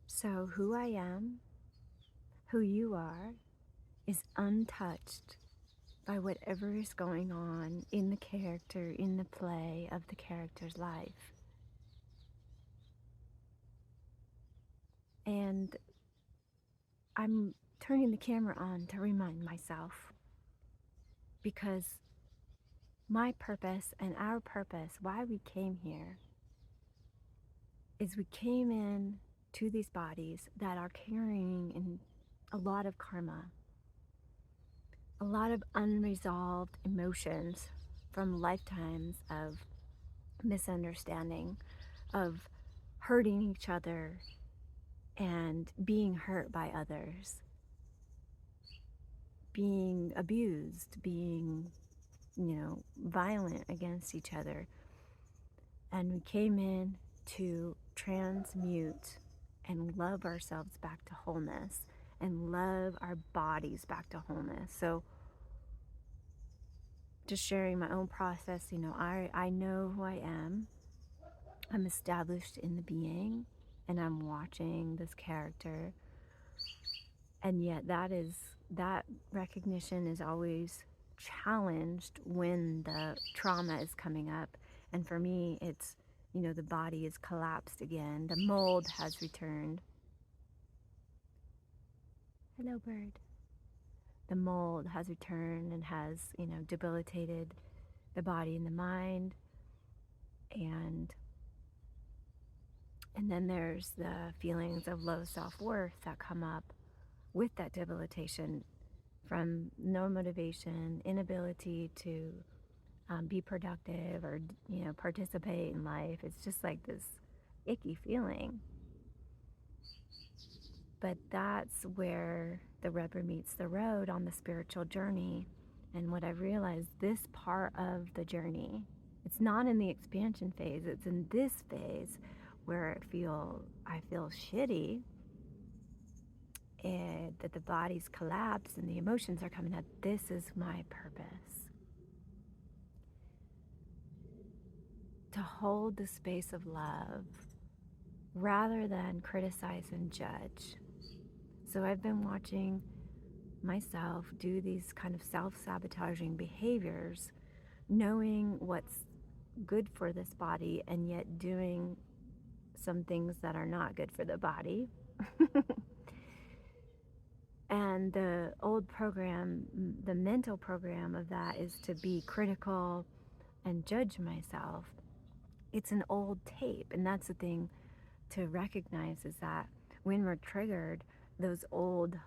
So, who I am, who you are, is untouched by whatever is going on in the character, in the play of the character's life. And I'm turning the camera on to remind myself, because my purpose and our purpose, why we came here, is we came in to these bodies that are carrying in a lot of karma, a lot of unresolved emotions from lifetimes of misunderstanding, of hurting each other and being hurt by others, being abused, being, violent against each other. And we came in to transmute and love ourselves back to wholeness and love our bodies back to wholeness. So just sharing my own process, I know who I am. I'm established in the being and I'm watching this character. And yet that recognition is always challenged when the trauma is coming up. And for me, it's, the body is collapsed again. The mold has returned. Hello, bird. The mold has returned and has, debilitated the body and the mind. And then there's the feelings of low self-worth that come up with that debilitation, from no motivation, inability to be productive or participate in life. It's just like this icky feeling. But that's where the rubber meets the road on the spiritual journey. And what I've realized, this part of the journey, it's not in the expansion phase, it's in this phase where I feel shitty, and that the body's collapsed and the emotions are coming up. This is my purpose. To hold the space of love rather than criticize and judge. So I've been watching myself do these kind of self-sabotaging behaviors, knowing what's good for this body and yet doing some things that are not good for the body. And the old program, the mental program of that, is to be critical and judge myself. It's an old tape, and that's the thing to recognize, is that when we're triggered, those old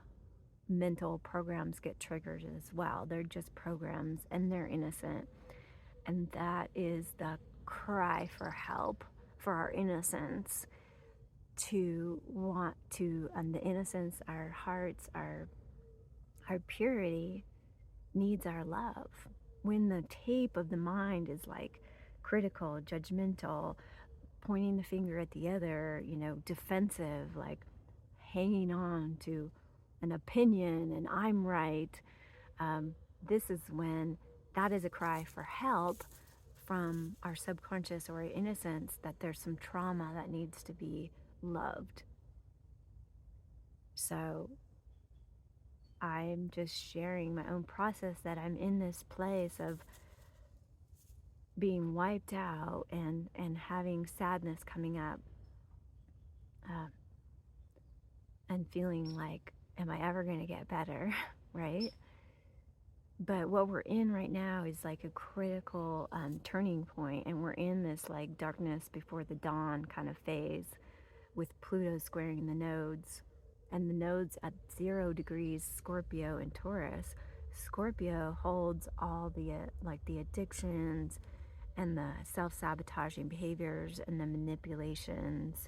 mental programs get triggered as well. They're just programs and they're innocent. And that is the cry for help, for our innocence, to want to, and the innocence, our hearts, our purity needs our love. When the tape of the mind is like critical, judgmental, pointing the finger at the other, defensive, like hanging on to an opinion and I'm right, this is when that is a cry for help from our subconscious or our innocence, that there's some trauma that needs to be loved. So I'm just sharing my own process, that I'm in this place of being wiped out and having sadness coming up, uh, and feeling like, am I ever going to get better? Right? But what we're in right now is like a critical turning point, and we're in this like darkness before the dawn kind of phase, with Pluto squaring the nodes, and the nodes at 0 degrees Scorpio and Taurus. Scorpio holds all the like the addictions and the self-sabotaging behaviors and the manipulations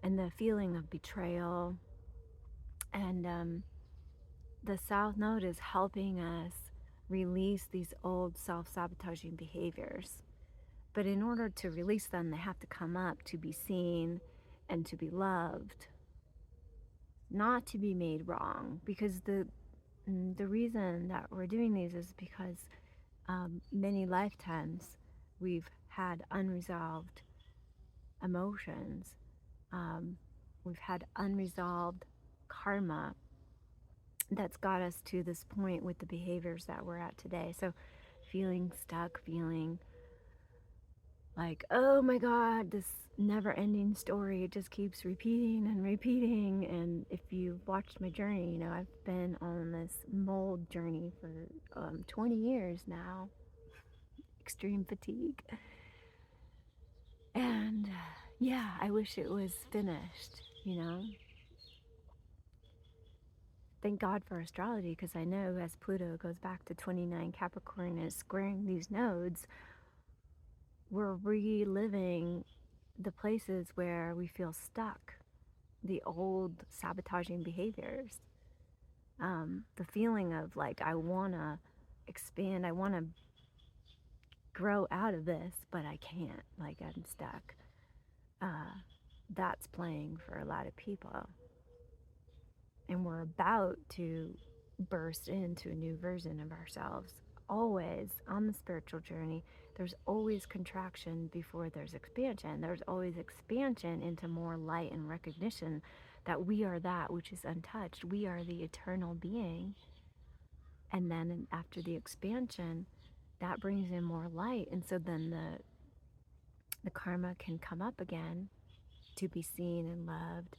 and the feeling of betrayal. And the South Node is helping us release these old self-sabotaging behaviors. But in order to release them, they have to come up to be seen and to be loved, not to be made wrong. Because the reason that we're doing these is because many lifetimes we've had unresolved emotions. Um, we've had unresolved karma that's got us to this point with the behaviors that we're at today. So feeling stuck, feeling like, oh my God, this never ending story, it just keeps repeating and repeating. And if you've watched my journey, I've been on this mold journey for 20 years now, extreme fatigue. And yeah, I wish it was finished. Thank God for astrology, because I know as Pluto goes back to 29 Capricorn and is squaring these nodes, we're reliving the places where we feel stuck, the old sabotaging behaviors, the feeling of like, I want to expand, I want to grow out of this, but I can't, like I'm stuck. That's playing for a lot of people. And we're about to burst into a new version of ourselves. Always on the spiritual journey, there's always contraction before there's expansion. There's always expansion into more light and recognition that we are that which is untouched. We are the eternal being. And then after the expansion, that brings in more light. And so then the karma can come up again to be seen and loved.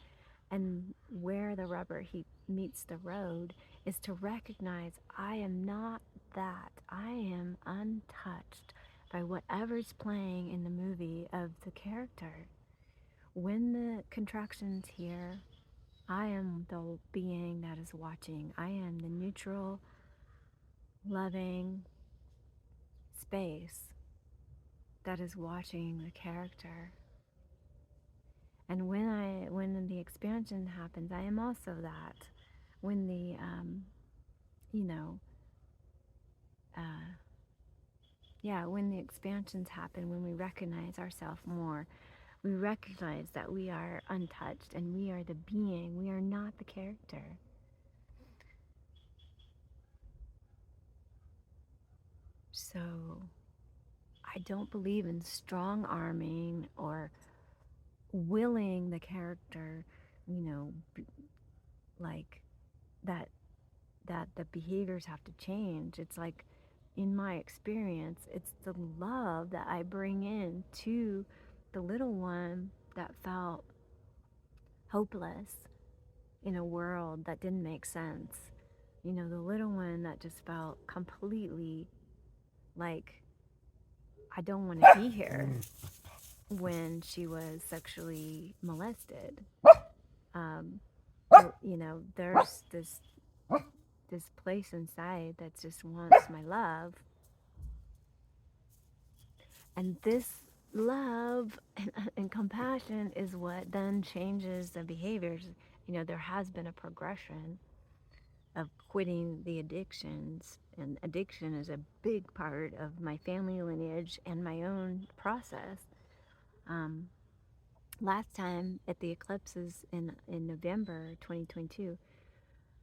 And where the rubber meets the road is to recognize I am not that. I am untouched by whatever's playing in the movie of the character. When the contraction's here, I am the being that is watching. I am the neutral, loving space that is watching the character. And when the expansion happens, I am also that. When the you know, when the expansions happen, when we recognize ourselves more, we recognize that we are untouched and we are the being. We are not the character. So I don't believe in strong arming or willing the character, like that the behaviors have to change. It's like, in my experience, it's the love that I bring in to the little one that felt hopeless in a world that didn't make sense. The little one that just felt completely like, I don't want to be here, when she was sexually molested. Um, there's this place inside that just wants my love. And this love and compassion is what then changes the behaviors. There has been a progression of quitting the addictions, and addiction is a big part of my family lineage and my own process. Last time at the eclipses in November 2022,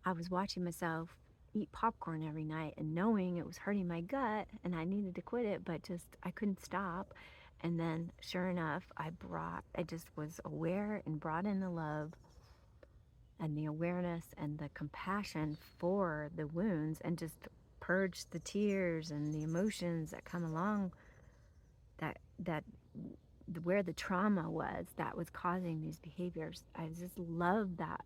I was watching myself eat popcorn every night and knowing it was hurting my gut and I needed to quit it, but just I couldn't stop. And then sure enough, I just was aware and brought in the love and the awareness and the compassion for the wounds, and just purged the tears and the emotions that come along, that where the trauma was that was causing these behaviors. I just love that.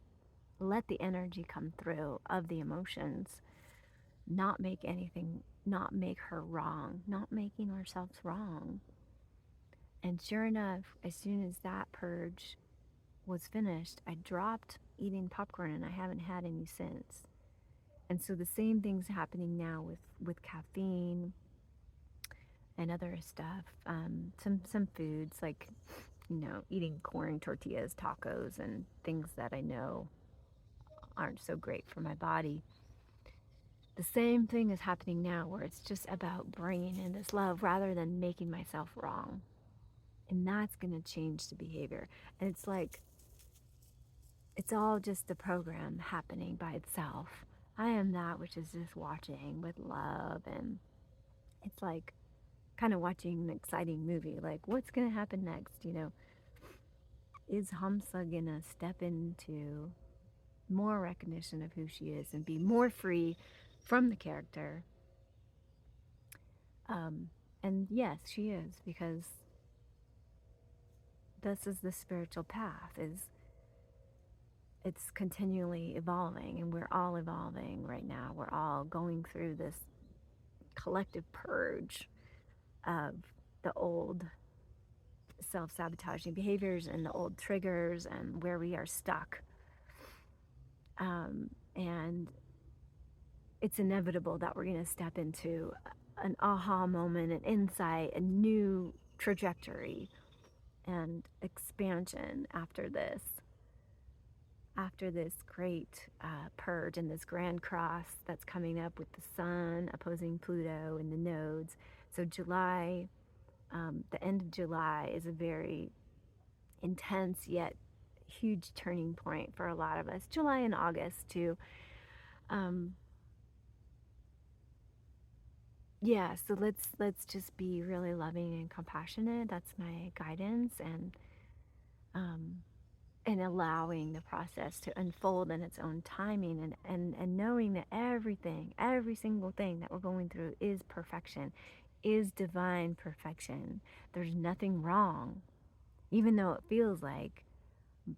Let the energy come through of the emotions, not make her wrong, not making ourselves wrong. And sure enough, as soon as that purge was finished, I dropped eating popcorn and I haven't had any since. And so the same thing's happening now with caffeine and other stuff. Some foods, like, eating corn tortillas, tacos, and things that I know aren't so great for my body. The same thing is happening now, where it's just about bringing in this love rather than making myself wrong. And that's going to change the behavior. And it's like, it's all just the program happening by itself. I am that which is just watching with love. And it's like kind of watching an exciting movie. Like, what's going to happen next? Is Hamsa gonna step into more recognition of who she is and be more free from the character? Um, and yes, she is, because this is the spiritual path. Is It's continually evolving, and we're all evolving right now. We're all going through this collective purge of the old self-sabotaging behaviors and the old triggers and where we are stuck. And it's inevitable that we're going to step into an aha moment, an insight, a new trajectory and expansion after this great purge and this grand cross that's coming up with the sun opposing Pluto and the nodes. So July, the end of July, is a very intense yet huge turning point for a lot of us. July and August too. Um, yeah, so let's just be really loving and compassionate. That's my guidance, um, and allowing the process to unfold in its own timing, and knowing that every single thing that we're going through is perfection, is divine perfection. There's nothing wrong, even though it feels like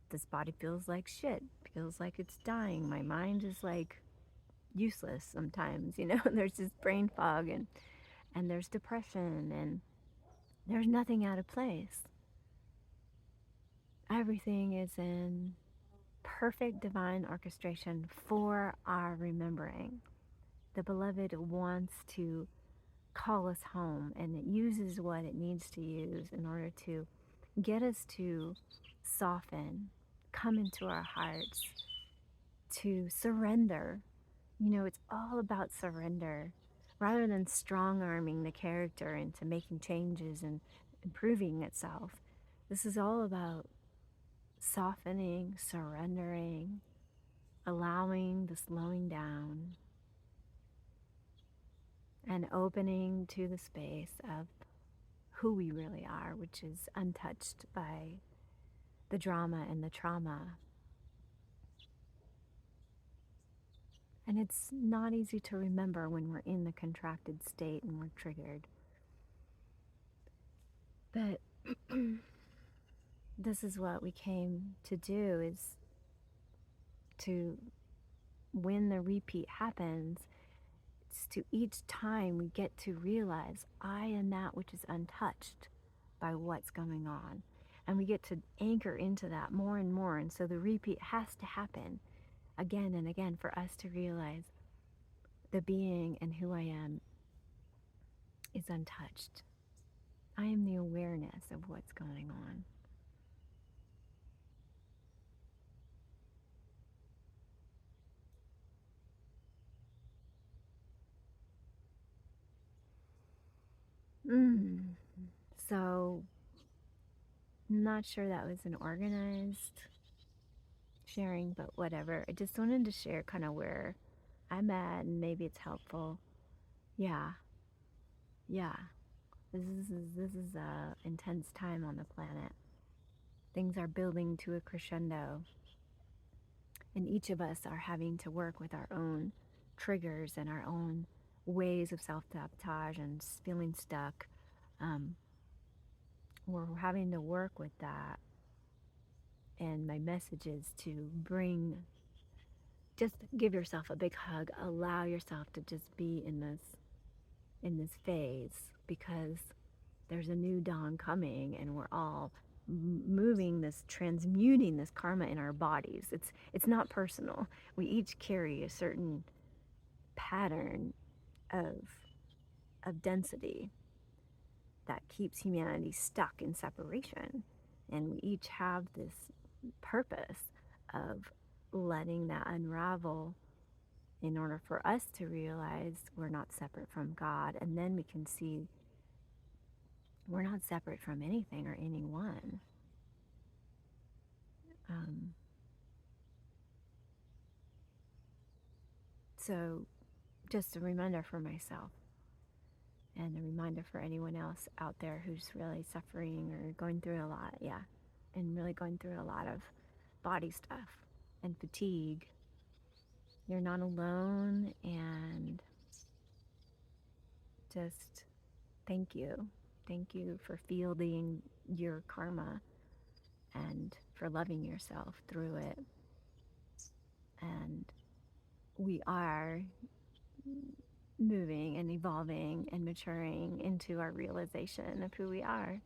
this body feels like shit, feels like it's dying. My mind is like useless sometimes, there's this brain fog, and there's depression, and there's nothing out of place. Everything is in perfect divine orchestration for our remembering. The beloved wants to call us home, and it uses what it needs to use in order to get us to soften, come into our hearts, to surrender. It's all about surrender. Rather than strong arming the character into making changes and improving itself, this is all about softening, surrendering, allowing the slowing down, and opening to the space of who we really are, which is untouched by the drama and the trauma. And it's not easy to remember when we're in the contracted state and we're triggered. But this is what we came to do, is to, when the repeat happens, it's to each time we get to realize I am that which is untouched by what's going on. And we get to anchor into that more and more. And so the repeat has to happen again and again for us to realize the being and who I am is untouched. I am the awareness of what's going on. So, not sure that was an organized sharing, but whatever. I just wanted to share kind of where I'm at, and maybe it's helpful. Yeah, yeah. This is a intense time on the planet. Things are building to a crescendo, and each of us are having to work with our own triggers and our own ways of self-sabotage and feeling stuck. Um, we're having to work with that, and my message is to just give yourself a big hug. Allow yourself to just be in this phase, because there's a new dawn coming, and we're all moving this, transmuting this karma in our bodies. It's not personal. We each carry a certain pattern of density that keeps humanity stuck in separation, and we each have this purpose of letting that unravel in order for us to realize we're not separate from God, and then we can see we're not separate from anything or anyone. Um, so just a reminder for myself, and a reminder for anyone else out there who's really suffering or going through a lot. Yeah, and really going through a lot of body stuff and fatigue. You're not alone, and just thank you. Thank you for fielding your karma and for loving yourself through it. And we are moving and evolving and maturing into our realization of who we are.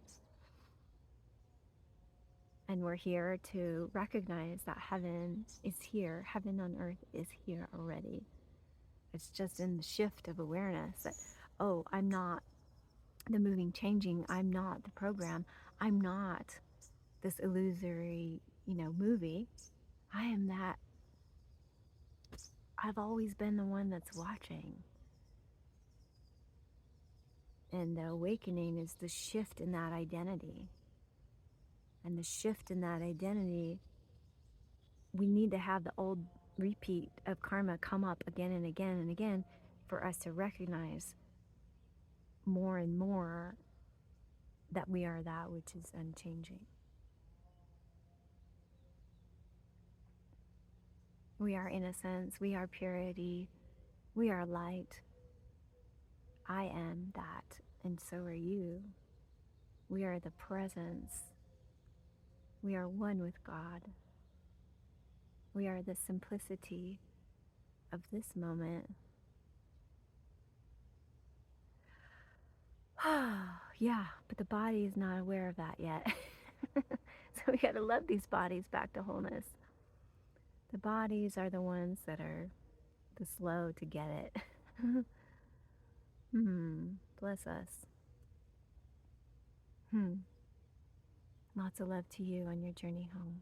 And we're here to recognize that heaven is here. Heaven on earth is here already. It's just in the shift of awareness that, oh, I'm not the moving, changing. I'm not the program. I'm not this illusory, movie. I am that. I've always been the one that's watching. And the awakening is the shift in that identity. And the shift in that identity, we need to have the old repeat of karma come up again and again and again for us to recognize more and more that we are that which is unchanging. We are innocence, we are purity, we are light. I am that, and so are you. We are the presence. We are one with God. We are the simplicity of this moment. Yeah, but the body is not aware of that yet. So we got to love these bodies back to wholeness. The bodies are the ones that are the slow to get it. Bless us. Lots of love to you on your journey home.